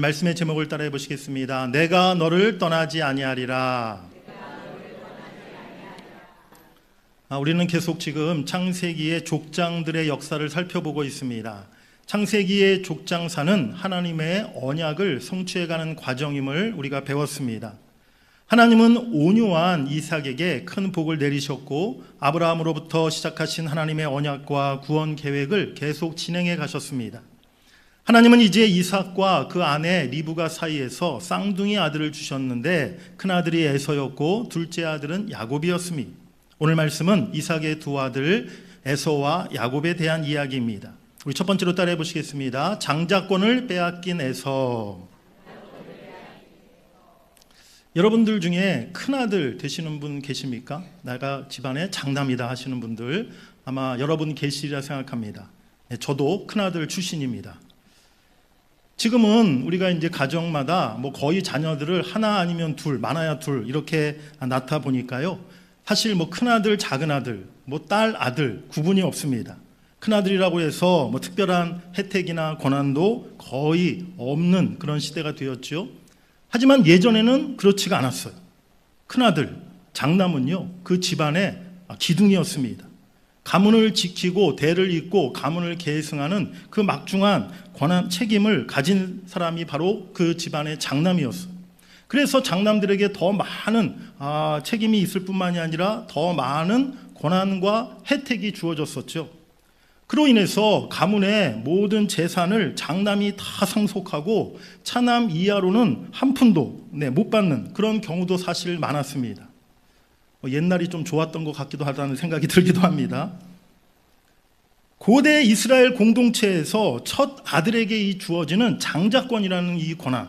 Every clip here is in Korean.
말씀의 제목을 따라해 보시겠습니다. 내가 너를 떠나지 아니하리라. 우리는 계속 지금 창세기의 족장들의 역사를 살펴보고 있습니다. 창세기의 족장사는 하나님의 언약을 성취해가는 과정임을 우리가 배웠습니다. 하나님은 온유한 이삭에게 큰 복을 내리셨고 아브라함으로부터 시작하신 하나님의 언약과 구원 계획을 계속 진행해 가셨습니다. 하나님은 이제 이삭과 그 아내 리브가 사이에서 쌍둥이 아들을 주셨는데 큰아들이 에서였고 둘째 아들은 야곱이었습니다. 오늘 말씀은 이삭의 두 아들 에서와 야곱에 대한 이야기입니다. 우리 첫 번째로 따라해 보시겠습니다. 장자권을 빼앗긴 에서. 여러분들 중에 큰아들 되시는 분 계십니까? 내가 집안의 장남이다 하시는 분들 아마 여러분 계시리라 생각합니다. 저도 큰아들 출신입니다. 지금은 우리가 이제 가정마다 거의 자녀들을 하나 아니면 둘, 많아야 둘 이렇게 낳다 보니까요. 사실 큰아들, 작은아들, 딸, 아들 구분이 없습니다. 큰아들이라고 해서 특별한 혜택이나 권한도 거의 없는 그런 시대가 되었죠. 하지만 예전에는 그렇지가 않았어요. 큰아들, 장남은요, 그 집안의 기둥이었습니다. 가문을 지키고 대를 잇고 가문을 계승하는 그 막중한 권한, 책임을 가진 사람이 바로 그 집안의 장남이었어요. 그래서 장남들에게 더 많은 책임이 있을 뿐만이 아니라 더 많은 권한과 혜택이 주어졌었죠. 그로 인해서 가문의 모든 재산을 장남이 다 상속하고 차남 이하로는 한 푼도 못 받는 그런 경우도 사실 많았습니다. 옛날이 좀 좋았던 것 같기도 하다는 생각이 들기도 합니다. 고대 이스라엘 공동체에서 첫 아들에게 주어지는 장자권이라는 이 권한,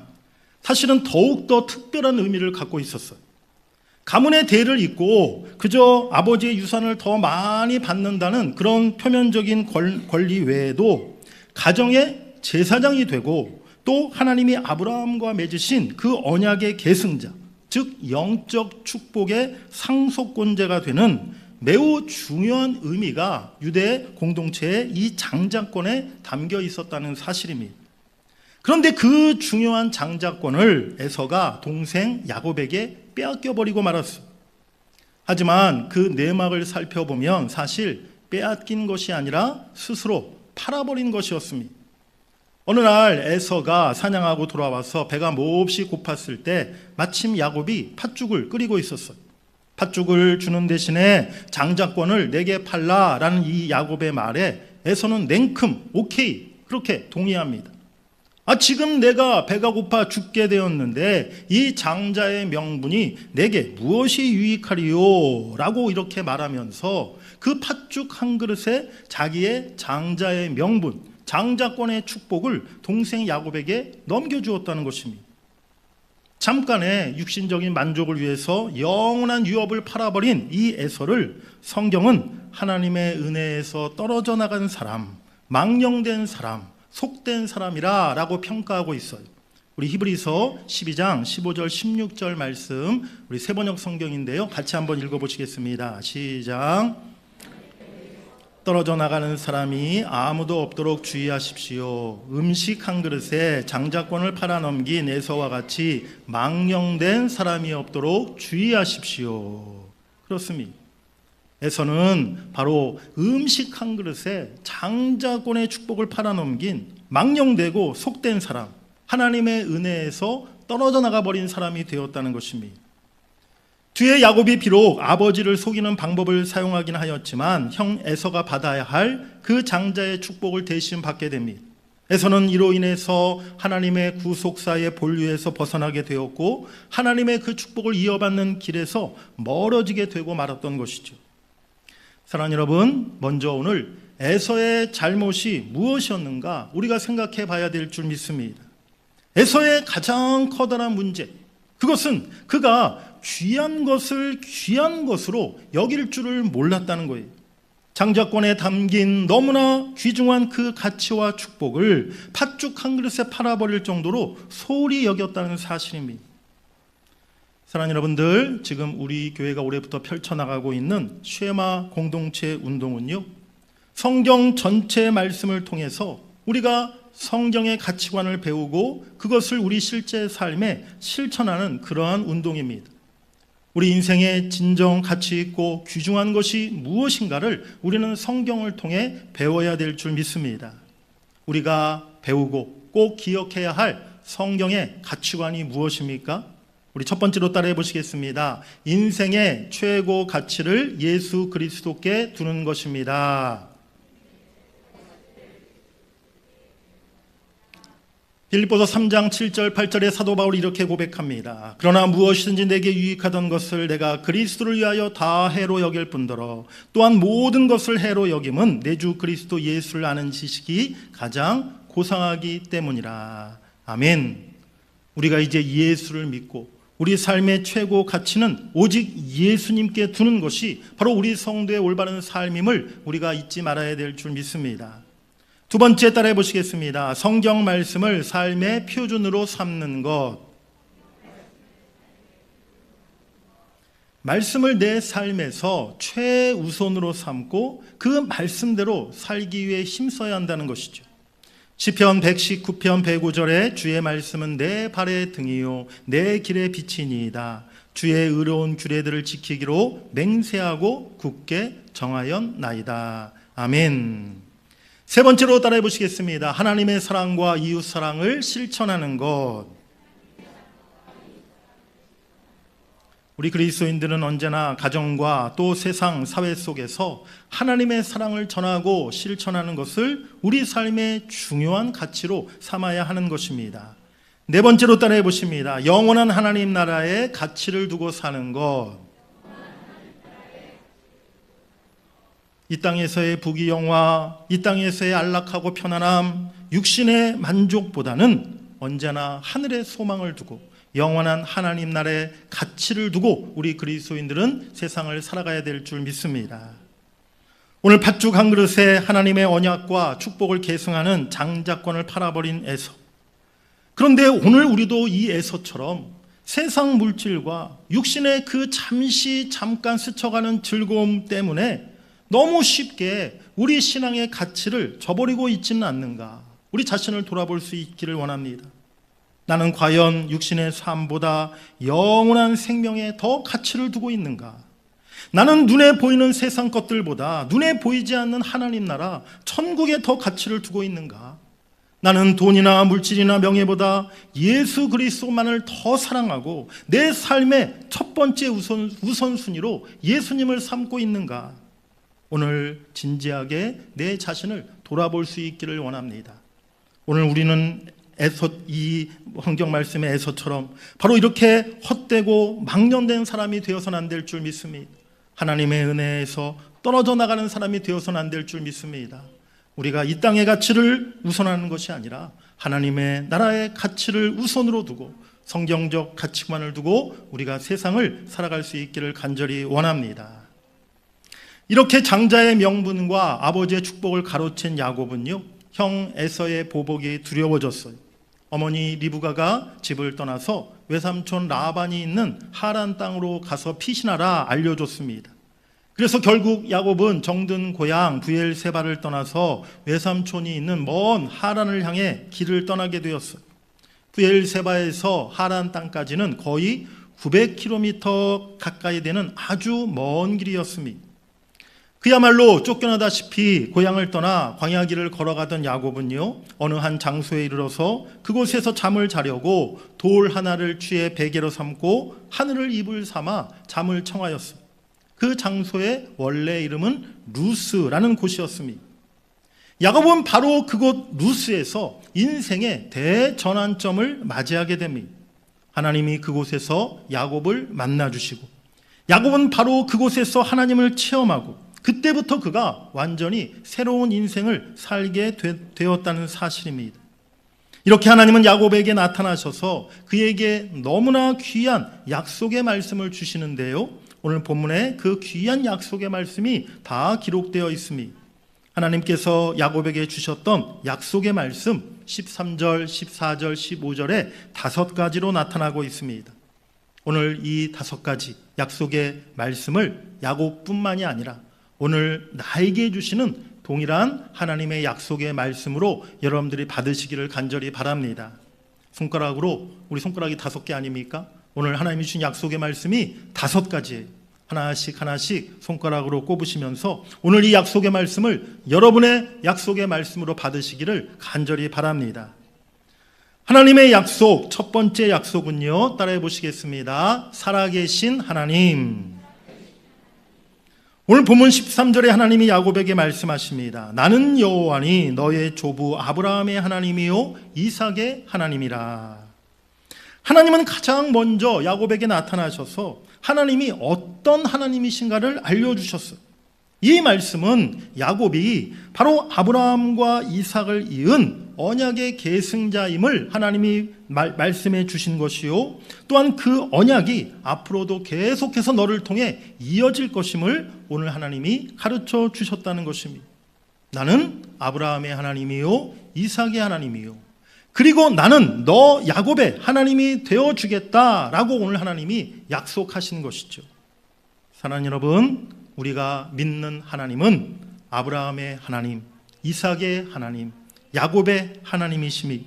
사실은 더욱더 특별한 의미를 갖고 있었어요. 가문의 대를 잇고 그저 아버지의 유산을 더 많이 받는다는 그런 표면적인 권리 외에도 가정의 제사장이 되고 또 하나님이 아브라함과 맺으신 그 언약의 계승자, 즉 영적 축복의 상속권자가 되는 매우 중요한 의미가 유대 공동체의 이 장자권에 담겨 있었다는 사실입니다. 그런데 그 중요한 장자권을 에서가 동생 야곱에게 빼앗겨버리고 말았어요. 하지만 그 내막을 살펴보면 사실 빼앗긴 것이 아니라 스스로 팔아버린 것이었습니다. 어느 날 에서가 사냥하고 돌아와서 배가 몹시 고팠을 때 마침 야곱이 팥죽을 끓이고 있었어요. 팥죽을 주는 대신에 장자권을 내게 팔라라는 이 야곱의 말에 에서는 냉큼 오케이 그렇게 동의합니다. 지금 내가 배가 고파 죽게 되었는데 이 장자의 명분이 내게 무엇이 유익하리요? 라고 이렇게 말하면서 그 팥죽 한 그릇에 자기의 장자의 명분, 장자권의 축복을 동생 야곱에게 넘겨주었다는 것입니다. 잠깐의 육신적인 만족을 위해서 영원한 유업을 팔아버린 이 에서를 성경은 하나님의 은혜에서 떨어져 나간 사람, 망령된 사람, 속된 사람이라 라고 평가하고 있어요. 우리 히브리서 12장 15절 16절 말씀, 우리 새번역 성경인데요, 같이 한번 읽어보시겠습니다. 시작. 떨어져 나가는 사람이 아무도 없도록 주의하십시오. 음식 한 그릇에 장자권을 팔아넘긴 에서와 같이 망령된 사람이 없도록 주의하십시오. 그렇습니다. 에서는 바로 음식 한 그릇에 장자권의 축복을 팔아넘긴 망령되고 속된 사람, 하나님의 은혜에서 떨어져 나가버린 사람이 되었다는 것입니다. 뒤에 야곱이 비록 아버지를 속이는 방법을 사용하긴 하였지만 형 에서가 받아야 할 그 장자의 축복을 대신 받게 됩니다. 에서는 이로 인해서 하나님의 구속사의 본류에서 벗어나게 되었고 하나님의 그 축복을 이어받는 길에서 멀어지게 되고 말았던 것이죠. 사랑하는 여러분, 먼저 오늘 에서의 잘못이 무엇이었는가 우리가 생각해 봐야 될 줄 믿습니다. 에서의 가장 커다란 문제, 그것은 그가 귀한 것을 귀한 것으로 여길 줄을 몰랐다는 거예요. 장자권에 담긴 너무나 귀중한 그 가치와 축복을 팥죽 한 그릇에 팔아버릴 정도로 소홀히 여겼다는 사실입니다. 사랑하는 여러분들, 지금 우리 교회가 올해부터 펼쳐나가고 있는 쉐마 공동체 운동은요, 성경 전체 말씀을 통해서 우리가 성경의 가치관을 배우고 그것을 우리 실제 삶에 실천하는 그러한 운동입니다. 우리 인생의 진정 가치 있고 귀중한 것이 무엇인가를 우리는 성경을 통해 배워야 될 줄 믿습니다. 우리가 배우고 꼭 기억해야 할 성경의 가치관이 무엇입니까? 우리 첫 번째로 따라해 보시겠습니다. 인생의 최고 가치를 예수 그리스도께 두는 것입니다. 빌립보서 3장 7절 8절에 사도 바울이 이렇게 고백합니다. 그러나 무엇이든지 내게 유익하던 것을 내가 그리스도를 위하여 다 해로 여길 뿐더러 또한 모든 것을 해로 여김은 내 주 그리스도 예수를 아는 지식이 가장 고상하기 때문이라. 아멘. 우리가 이제 예수를 믿고 우리 삶의 최고 가치는 오직 예수님께 두는 것이 바로 우리 성도의 올바른 삶임을 우리가 잊지 말아야 될 줄 믿습니다. 두 번째 따라해 보시겠습니다. 성경 말씀을 삶의 표준으로 삼는 것. 말씀을 내 삶에서 최우선으로 삼고 그 말씀대로 살기 위해 힘써야 한다는 것이죠. 시편 119편 105절에 주의 말씀은 내 발의 등이요 내 길의 빛이니이다. 주의 의로운 규례들을 지키기로 맹세하고 굳게 정하였나이다. 아멘. 세 번째로 따라해 보시겠습니다. 하나님의 사랑과 이웃 사랑을 실천하는 것. 우리 그리스도인들은 언제나 가정과 또 세상 사회 속에서 하나님의 사랑을 전하고 실천하는 것을 우리 삶의 중요한 가치로 삼아야 하는 것입니다. 네 번째로 따라해 보십니다. 영원한 하나님 나라에 가치를 두고 사는 것. 이 땅에서의 부귀영화, 이 땅에서의 안락하고 편안함, 육신의 만족보다는 언제나 하늘의 소망을 두고 영원한 하나님 나라의 가치를 두고 우리 그리스도인들은 세상을 살아가야 될 줄 믿습니다. 오늘 팥죽 한 그릇에 하나님의 언약과 축복을 계승하는 장자권을 팔아버린 에서. 그런데 오늘 우리도 이 에서처럼 세상 물질과 육신의 그 잠깐 스쳐가는 즐거움 때문에 너무 쉽게 우리 신앙의 가치를 저버리고 있지는 않는가? 우리 자신을 돌아볼 수 있기를 원합니다. 나는 과연 육신의 삶보다 영원한 생명에 더 가치를 두고 있는가? 나는 눈에 보이는 세상 것들보다 눈에 보이지 않는 하나님 나라, 천국에 더 가치를 두고 있는가? 나는 돈이나 물질이나 명예보다 예수 그리스도만을 더 사랑하고 내 삶의 첫 번째 우선순위로 예수님을 삼고 있는가? 오늘 진지하게 내 자신을 돌아볼 수 있기를 원합니다. 오늘 우리는 이 성경 말씀의 에서처럼 바로 이렇게 헛되고 망령된 사람이 되어서는 안 될 줄 믿습니다. 하나님의 은혜에서 떨어져 나가는 사람이 되어서는 안 될 줄 믿습니다. 우리가 이 땅의 가치를 우선하는 것이 아니라 하나님의 나라의 가치를 우선으로 두고 성경적 가치관을 두고 우리가 세상을 살아갈 수 있기를 간절히 원합니다. 이렇게 장자의 명분과 아버지의 축복을 가로챈 야곱은요, 형 에서의 보복이 두려워졌어요. 어머니 리브가가 집을 떠나서 외삼촌 라반이 있는 하란 땅으로 가서 피신하라 알려줬습니다. 그래서 결국 야곱은 정든 고향 브엘세바를 떠나서 외삼촌이 있는 먼 하란을 향해 길을 떠나게 되었어요. 브엘세바에서 하란 땅까지는 거의 900km 가까이 되는 아주 먼 길이었습니다. 그야말로 쫓겨나다시피 고향을 떠나 광야길을 걸어가던 야곱은요, 어느 한 장소에 이르러서 그곳에서 잠을 자려고 돌 하나를 취해 베개로 삼고 하늘을 이불 삼아 잠을 청하였습니다. 그 장소의 원래 이름은 루스라는 곳이었습니다. 야곱은 바로 그곳 루스에서 인생의 대전환점을 맞이하게 됩니다. 하나님이 그곳에서 야곱을 만나주시고 야곱은 바로 그곳에서 하나님을 체험하고 그때부터 그가 완전히 새로운 인생을 살게 되었다는 사실입니다. 이렇게 하나님은 야곱에게 나타나셔서 그에게 너무나 귀한 약속의 말씀을 주시는데요, 오늘 본문에 그 귀한 약속의 말씀이 다 기록되어 있습니다. 하나님께서 야곱에게 주셨던 약속의 말씀 13절, 14절, 15절에 5가지로 나타나고 있습니다. 오늘 이 5가지 약속의 말씀을 야곱뿐만이 아니라 오늘 나에게 주시는 동일한 하나님의 약속의 말씀으로 여러분들이 받으시기를 간절히 바랍니다. 손가락으로, 우리 손가락이 5개 아닙니까? 오늘 하나님이 주신 약속의 말씀이 5가지예요. 하나씩 손가락으로 꼽으시면서 오늘 이 약속의 말씀을 여러분의 약속의 말씀으로 받으시기를 간절히 바랍니다. 하나님의 약속, 첫 번째 약속은요, 따라해 보시겠습니다. 살아계신 하나님. 오늘 본문 13절에 하나님이 야곱에게 말씀하십니다. 나는 여호와니 너의 조부 아브라함의 하나님이요 이삭의 하나님이라. 하나님은 가장 먼저 야곱에게 나타나셔서 하나님이 어떤 하나님이신가를 알려주셨어요. 이 말씀은 야곱이 바로 아브라함과 이삭을 이은 언약의 계승자임을 하나님이 말씀해 주신 것이요, 또한 그 언약이 앞으로도 계속해서 너를 통해 이어질 것임을 오늘 하나님이 가르쳐 주셨다는 것입니다. 나는 아브라함의 하나님이요 이삭의 하나님이요, 그리고 나는 너 야곱의 하나님이 되어주겠다라고 오늘 하나님이 약속하신 것이죠. 사랑하는 여러분, 우리가 믿는 하나님은 아브라함의 하나님, 이삭의 하나님, 야곱의 하나님이심이,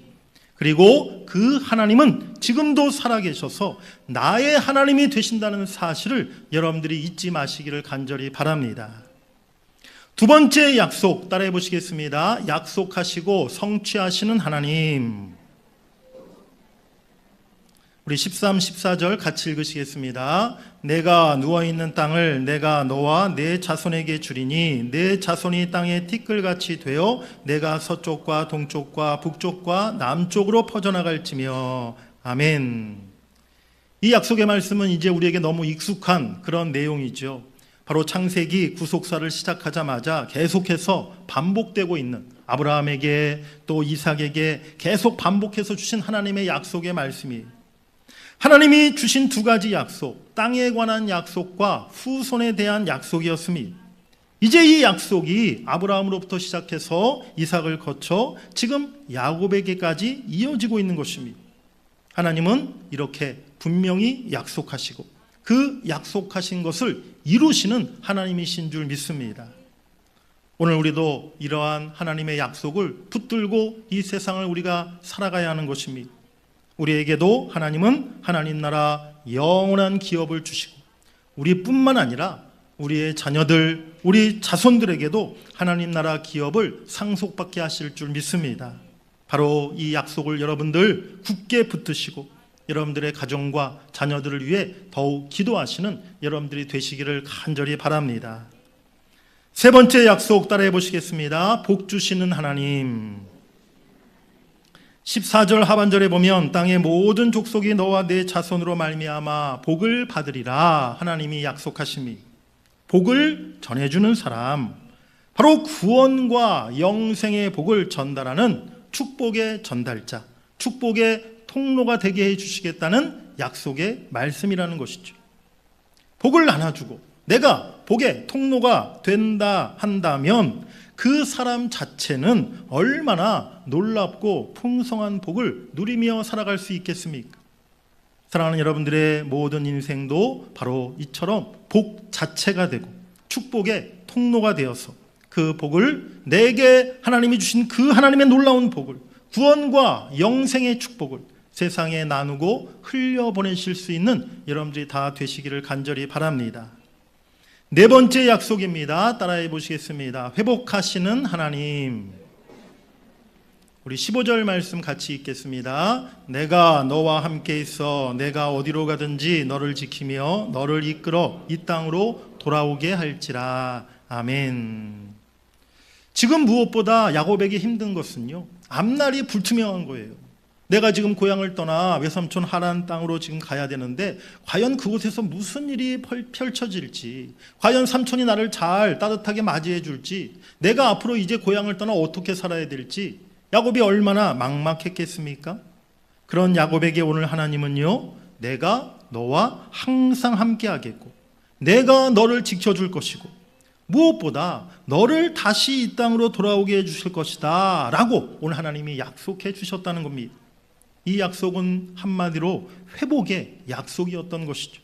그리고 그 하나님은 지금도 살아계셔서 나의 하나님이 되신다는 사실을 여러분들이 잊지 마시기를 간절히 바랍니다. 두 번째 약속 따라해 보시겠습니다. 약속하시고 성취하시는 하나님. 우리 13, 14절 같이 읽으시겠습니다. 내가 누워있는 땅을 내가 너와 내 자손에게 주리니 내 자손이 땅에 티끌같이 되어 내가 서쪽과 동쪽과 북쪽과 남쪽으로 퍼져나갈지며. 아멘. 이 약속의 말씀은 이제 우리에게 너무 익숙한 그런 내용이죠. 바로 창세기 구속사를 시작하자마자 계속해서 반복되고 있는, 아브라함에게 또 이삭에게 계속 반복해서 주신 하나님의 약속의 말씀이, 하나님이 주신 2가지 약속, 땅에 관한 약속과 후손에 대한 약속이었습니다. 이제 이 약속이 아브라함으로부터 시작해서 이삭을 거쳐 지금 야곱에게까지 이어지고 있는 것입니다. 하나님은 이렇게 분명히 약속하시고 그 약속하신 것을 이루시는 하나님이신 줄 믿습니다. 오늘 우리도 이러한 하나님의 약속을 붙들고 이 세상을 우리가 살아가야 하는 것입니다. 우리에게도 하나님은 하나님 나라 영원한 기업을 주시고 우리뿐만 아니라 우리의 자녀들, 우리 자손들에게도 하나님 나라 기업을 상속받게 하실 줄 믿습니다. 바로 이 약속을 여러분들 굳게 붙드시고 여러분들의 가정과 자녀들을 위해 더욱 기도하시는 여러분들이 되시기를 간절히 바랍니다. 세 번째 약속 따라해 보시겠습니다. 복 주시는 하나님. 14절 하반절에 보면 땅의 모든 족속이 너와 내 자손으로 말미암아 복을 받으리라 하나님이 약속하십니다. 복을 전해주는 사람, 바로 구원과 영생의 복을 전달하는 축복의 전달자, 축복의 통로가 되게 해주시겠다는 약속의 말씀이라는 것이죠. 복을 나눠주고 내가 복의 통로가 된다 한다면 그 사람 자체는 얼마나 놀랍고 풍성한 복을 누리며 살아갈 수 있겠습니까? 사랑하는 여러분들의 모든 인생도 바로 이처럼 복 자체가 되고 축복의 통로가 되어서 그 복을, 내게 하나님이 주신 그 하나님의 놀라운 복을, 구원과 영생의 축복을 세상에 나누고 흘려보내실 수 있는 여러분들이 다 되시기를 간절히 바랍니다. 네 번째 약속입니다. 따라해 보시겠습니다. 회복하시는 하나님. 우리 15절 말씀 같이 읽겠습니다. 내가 너와 함께 있어 내가 어디로 가든지 너를 지키며 너를 이끌어 이 땅으로 돌아오게 할지라. 아멘. 지금 무엇보다 야곱에게 힘든 것은요, 앞날이 불투명한 거예요. 내가 지금 고향을 떠나 외삼촌 하란 땅으로 지금 가야 되는데 과연 그곳에서 무슨 일이 펼쳐질지, 과연 삼촌이 나를 잘 따뜻하게 맞이해 줄지, 내가 앞으로 이제 고향을 떠나 어떻게 살아야 될지 야곱이 얼마나 막막했겠습니까? 그런 야곱에게 오늘 하나님은요, 내가 너와 항상 함께 하겠고 내가 너를 지켜줄 것이고 무엇보다 너를 다시 이 땅으로 돌아오게 해주실 것이다 라고 오늘 하나님이 약속해 주셨다는 겁니다. 이 약속은 한마디로 회복의 약속이었던 것이죠.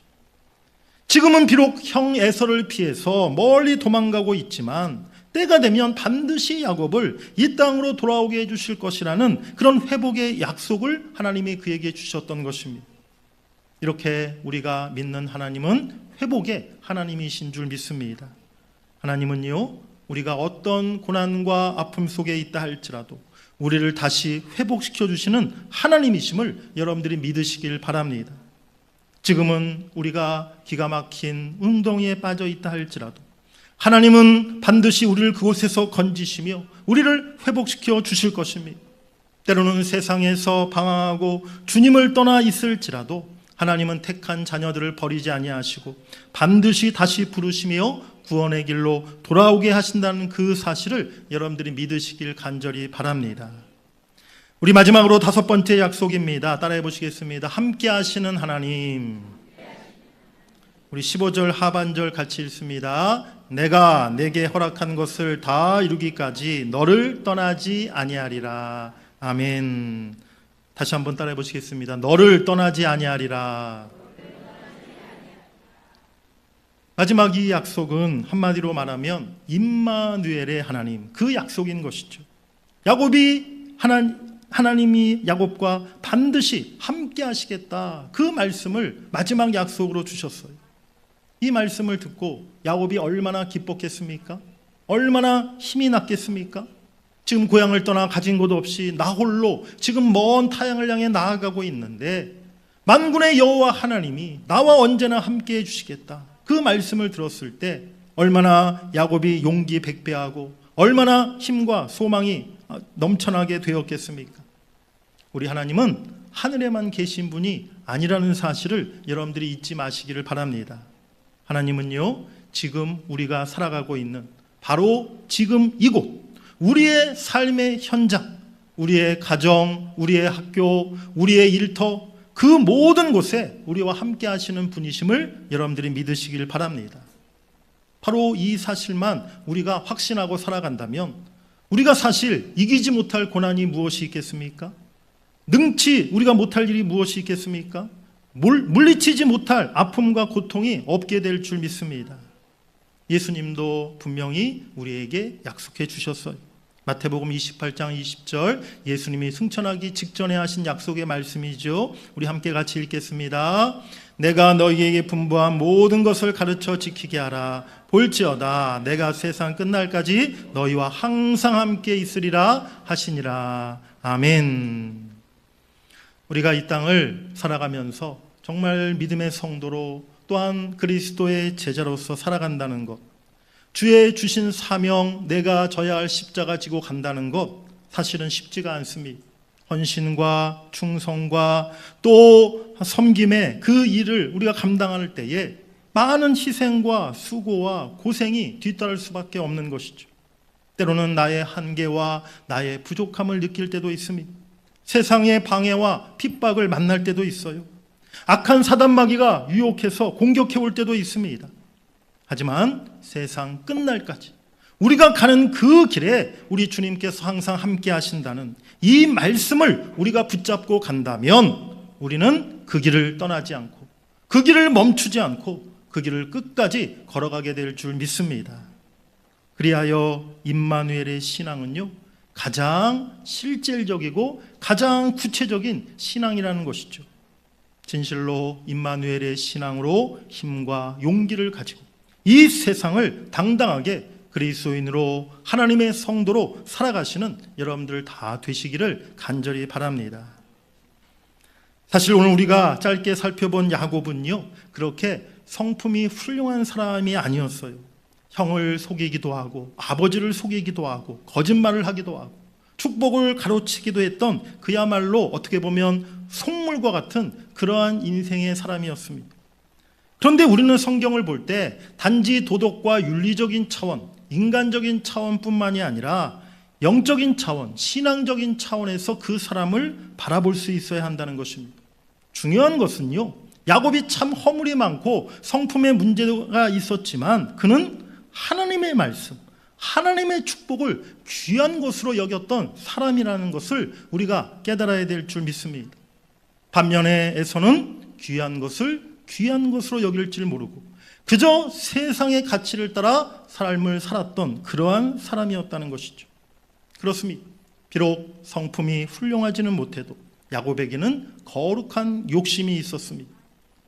지금은 비록 형 에서를 피해서 멀리 도망가고 있지만 때가 되면 반드시 야곱을 이 땅으로 돌아오게 해주실 것이라는 그런 회복의 약속을 하나님이 그에게 주셨던 것입니다. 이렇게 우리가 믿는 하나님은 회복의 하나님이신 줄 믿습니다. 하나님은요, 우리가 어떤 고난과 아픔 속에 있다 할지라도 우리를 다시 회복시켜 주시는 하나님이심을 여러분들이 믿으시길 바랍니다. 지금은 우리가 기가 막힌 웅덩이에 빠져 있다 할지라도 하나님은 반드시 우리를 그곳에서 건지시며 우리를 회복시켜 주실 것입니다. 때로는 세상에서 방황하고 주님을 떠나 있을지라도 하나님은 택한 자녀들을 버리지 아니하시고 반드시 다시 부르시며 구원의 길로 돌아오게 하신다는 그 사실을 여러분들이 믿으시길 간절히 바랍니다. 우리 마지막으로 5번째 약속입니다. 따라해 보시겠습니다. 함께 하시는 하나님. 우리 15절 하반절 같이 읽습니다. 내가 내게 허락한 것을 다 이루기까지 너를 떠나지 아니하리라. 아멘. 다시 한번 따라해 보시겠습니다. 너를 떠나지 아니하리라. 마지막 이 약속은 한마디로 말하면 임마누엘의 하나님, 그 약속인 것이죠. 야곱이 하나님이 야곱과 반드시 함께 하시겠다, 그 말씀을 마지막 약속으로 주셨어요. 이 말씀을 듣고 야곱이 얼마나 기뻤겠습니까? 얼마나 힘이 났겠습니까? 지금 고향을 떠나 가진 것 없이 나 홀로 지금 먼 타향을 향해 나아가고 있는데 만군의 여호와 하나님이 나와 언제나 함께 해주시겠다, 그 말씀을 들었을 때 얼마나 야곱이 용기 백배하고 얼마나 힘과 소망이 넘쳐나게 되었겠습니까? 우리 하나님은 하늘에만 계신 분이 아니라는 사실을 여러분들이 잊지 마시기를 바랍니다. 하나님은요, 지금 우리가 살아가고 있는 바로 지금 이곳, 우리의 삶의 현장, 우리의 가정, 우리의 학교, 우리의 일터, 그 모든 곳에 우리와 함께 하시는 분이심을 여러분들이 믿으시길 바랍니다. 바로 이 사실만 우리가 확신하고 살아간다면 우리가 사실 이기지 못할 고난이 무엇이 있겠습니까? 능치 우리가 못할 일이 무엇이 있겠습니까? 물리치지 못할 아픔과 고통이 없게 될 줄 믿습니다. 예수님도 분명히 우리에게 약속해 주셨어요. 마태복음 28장 20절, 예수님이 승천하기 직전에 하신 약속의 말씀이죠. 우리 함께 같이 읽겠습니다. 내가 너희에게 분부한 모든 것을 가르쳐 지키게 하라. 볼지어다 내가 세상 끝날까지 너희와 항상 함께 있으리라 하시니라. 아멘. 우리가 이 땅을 살아가면서 정말 믿음의 성도로 또한 그리스도의 제자로서 살아간다는 것, 주의 주신 사명, 내가 져야 할 십자가 지고 간다는 것, 사실은 쉽지가 않습니다. 헌신과 충성과 또 섬김의 그 일을 우리가 감당할 때에 많은 희생과 수고와 고생이 뒤따를 수밖에 없는 것이죠. 때로는 나의 한계와 나의 부족함을 느낄 때도 있습니다. 세상의 방해와 핍박을 만날 때도 있어요. 악한 사단마귀가 유혹해서 공격해 올 때도 있습니다. 하지만 세상 끝날까지 우리가 가는 그 길에 우리 주님께서 항상 함께 하신다는 이 말씀을 우리가 붙잡고 간다면 우리는 그 길을 떠나지 않고 그 길을 멈추지 않고 그 길을 끝까지 걸어가게 될 줄 믿습니다. 그리하여 임마누엘의 신앙은요, 가장 실질적이고 가장 구체적인 신앙이라는 것이죠. 진실로 임마누엘의 신앙으로 힘과 용기를 가지고 이 세상을 당당하게 그리스도인으로 하나님의 성도로 살아가시는 여러분들 다 되시기를 간절히 바랍니다. 사실 오늘 우리가 짧게 살펴본 야곱은요, 그렇게 성품이 훌륭한 사람이 아니었어요. 형을 속이기도 하고 아버지를 속이기도 하고 거짓말을 하기도 하고 축복을 가로치기도 했던 그야말로 어떻게 보면 속물과 같은 그러한 인생의 사람이었습니다. 그런데 우리는 성경을 볼 때 단지 도덕과 윤리적인 차원, 인간적인 차원뿐만이 아니라 영적인 차원, 신앙적인 차원에서 그 사람을 바라볼 수 있어야 한다는 것입니다. 중요한 것은요, 야곱이 참 허물이 많고 성품에 문제가 있었지만 그는 하나님의 말씀, 하나님의 축복을 귀한 것으로 여겼던 사람이라는 것을 우리가 깨달아야 될 줄 믿습니다. 반면에 에서는 귀한 것을 귀한 것으로 여길 줄 모르고 그저 세상의 가치를 따라 삶을 살았던 그러한 사람이었다는 것이죠. 그렇습니다. 비록 성품이 훌륭하지는 못해도 야곱에게는 거룩한 욕심이 있었습니다.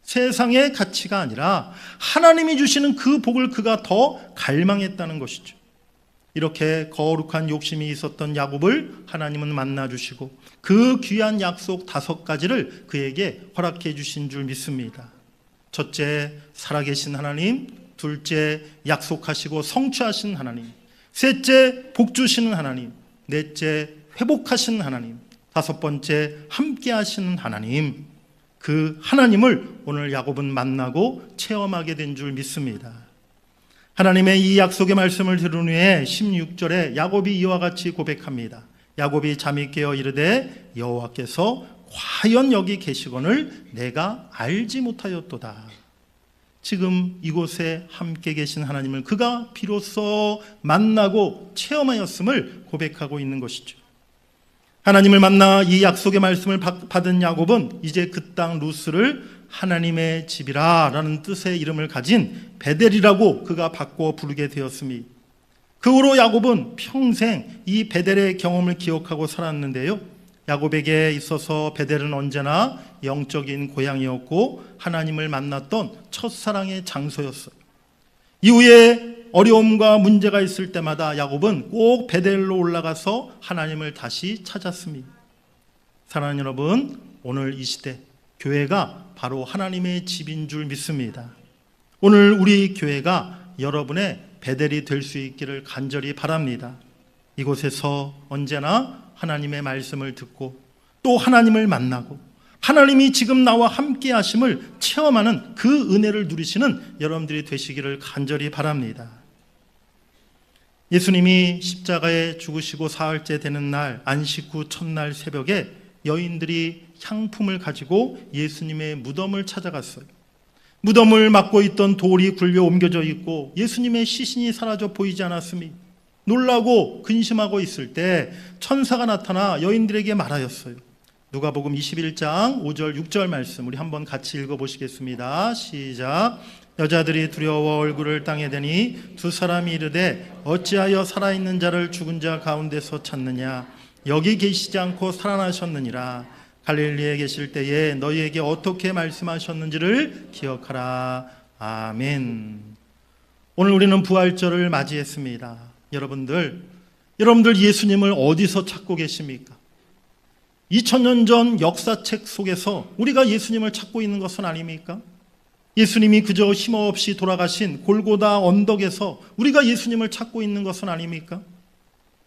세상의 가치가 아니라 하나님이 주시는 그 복을 그가 더 갈망했다는 것이죠. 이렇게 거룩한 욕심이 있었던 야곱을 하나님은 만나주시고 그 귀한 약속 5가지를 그에게 허락해 주신 줄 믿습니다. 첫째, 살아계신 하나님. 둘째, 약속하시고 성취하신 하나님. 셋째, 복 주시는 하나님. 넷째, 회복하시는 하나님. 5번째, 함께 하시는 하나님. 그 하나님을 오늘 야곱은 만나고 체험하게 된 줄 믿습니다. 하나님의 이 약속의 말씀을 들은 후에 16절에 야곱이 이와 같이 고백합니다. 야곱이 잠이 깨어 이르되 여호와께서 과연 여기 계시거늘 내가 알지 못하였도다. 지금 이곳에 함께 계신 하나님을 그가 비로소 만나고 체험하였음을 고백하고 있는 것이죠. 하나님을 만나 이 약속의 말씀을 받은 야곱은 이제 그 땅 루스를 하나님의 집이라 라는 뜻의 이름을 가진 베델이라고 그가 바꿔 부르게 되었습니다. 그 후로 야곱은 평생 이 베델의 경험을 기억하고 살았는데요. 야곱에게 있어서 베델은 언제나 영적인 고향이었고 하나님을 만났던 첫사랑의 장소였어요. 이후에 어려움과 문제가 있을 때마다 야곱은 꼭 베델로 올라가서 하나님을 다시 찾았습니다. 사랑하는 여러분, 오늘 이 시대 교회가 바로 하나님의 집인 줄 믿습니다. 오늘 우리 교회가 여러분의 베델이 될 수 있기를 간절히 바랍니다. 이곳에서 언제나 하나님의 말씀을 듣고 또 하나님을 만나고 하나님이 지금 나와 함께 하심을 체험하는 그 은혜를 누리시는 여러분들이 되시기를 간절히 바랍니다. 예수님이 십자가에 죽으시고 사흘째 되는 날 안식 후 첫날 새벽에 여인들이 향품을 가지고 예수님의 무덤을 찾아갔어요. 무덤을 막고 있던 돌이 굴려 옮겨져 있고 예수님의 시신이 사라져 보이지 않았습니다. 놀라고 근심하고 있을 때 천사가 나타나 여인들에게 말하였어요. 누가복음 21장 5절 6절 말씀 우리 한번 같이 읽어보시겠습니다. 시작. 여자들이 두려워 얼굴을 땅에 대니 두 사람이 이르되 어찌하여 살아있는 자를 죽은 자 가운데서 찾느냐. 여기 계시지 않고 살아나셨느니라. 갈릴리에 계실 때에 너희에게 어떻게 말씀하셨는지를 기억하라. 아멘. 오늘 우리는 부활절을 맞이했습니다. 여러분들 예수님을 어디서 찾고 계십니까? 2000년 전 역사책 속에서 우리가 예수님을 찾고 있는 것은 아닙니까? 예수님이 그저 힘없이 돌아가신 골고다 언덕에서 우리가 예수님을 찾고 있는 것은 아닙니까?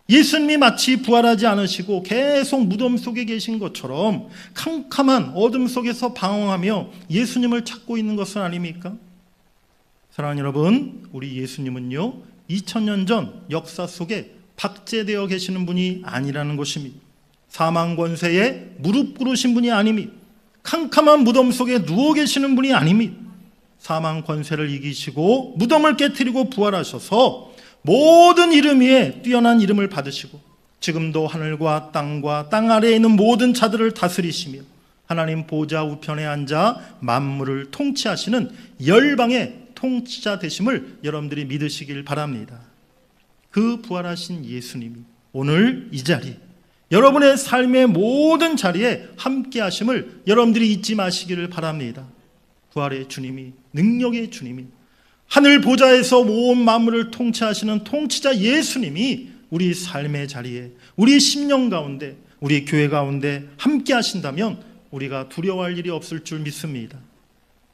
예수님이 마치 부활하지 않으시고 계속 무덤 속에 계신 것처럼 캄캄한 어둠 속에서 방황하며 예수님을 찾고 있는 것은 아닙니까? 사랑하는 여러분, 우리 예수님은요 2000년 전 역사 속에 박제되어 계시는 분이 아니라는 것입니다. 사망 권세에 무릎 꿇으신 분이 아닙니다. 캄캄한 무덤 속에 누워 계시는 분이 아닙니다. 사망 권세를 이기시고 무덤을 깨뜨리고 부활하셔서 모든 이름 위에 뛰어난 이름을 받으시고 지금도 하늘과 땅과 땅 아래에 있는 모든 자들을 다스리시며 하나님 보좌 우편에 앉아 만물을 통치하시는 열방의 통치자 되심을 여러분들이 믿으시길 바랍니다. 그 부활하신 예수님이 오늘 이 자리 여러분의 삶의 모든 자리에 함께 하심을 여러분들이 잊지 마시기를 바랍니다. 부활의 주님이, 능력의 주님이, 하늘 보좌에서 온 만물을 통치하시는 통치자 예수님이 우리 삶의 자리에, 우리 심령 가운데, 우리 교회 가운데 함께 하신다면 우리가 두려워할 일이 없을 줄 믿습니다.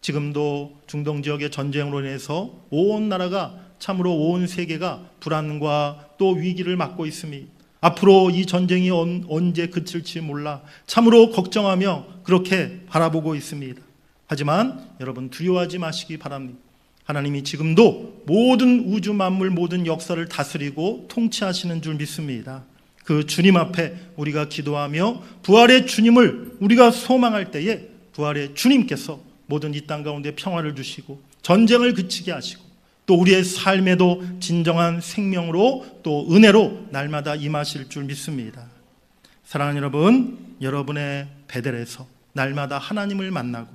지금도 중동 지역의 전쟁으로 인해서 온 나라가, 참으로 온 세계가 불안과 또 위기를 맞고 있습니다. 앞으로 이 전쟁이 언제 그칠지 몰라 참으로 걱정하며 그렇게 바라보고 있습니다. 하지만 여러분 두려워하지 마시기 바랍니다. 하나님이 지금도 모든 우주 만물 모든 역사를 다스리고 통치하시는 줄 믿습니다. 그 주님 앞에 우리가 기도하며 부활의 주님을 우리가 소망할 때에 부활의 주님께서 모든 이 땅 가운데 평화를 주시고 전쟁을 그치게 하시고 또 우리의 삶에도 진정한 생명으로 또 은혜로 날마다 임하실 줄 믿습니다. 사랑하는 여러분, 여러분의 베델에서 날마다 하나님을 만나고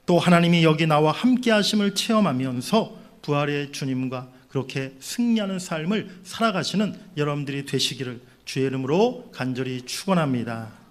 또 하나님이 여기 나와 함께 하심을 체험하면서 부활의 주님과 그렇게 승리하는 삶을 살아가시는 여러분들이 되시기를 주의 이름으로 간절히 축원합니다.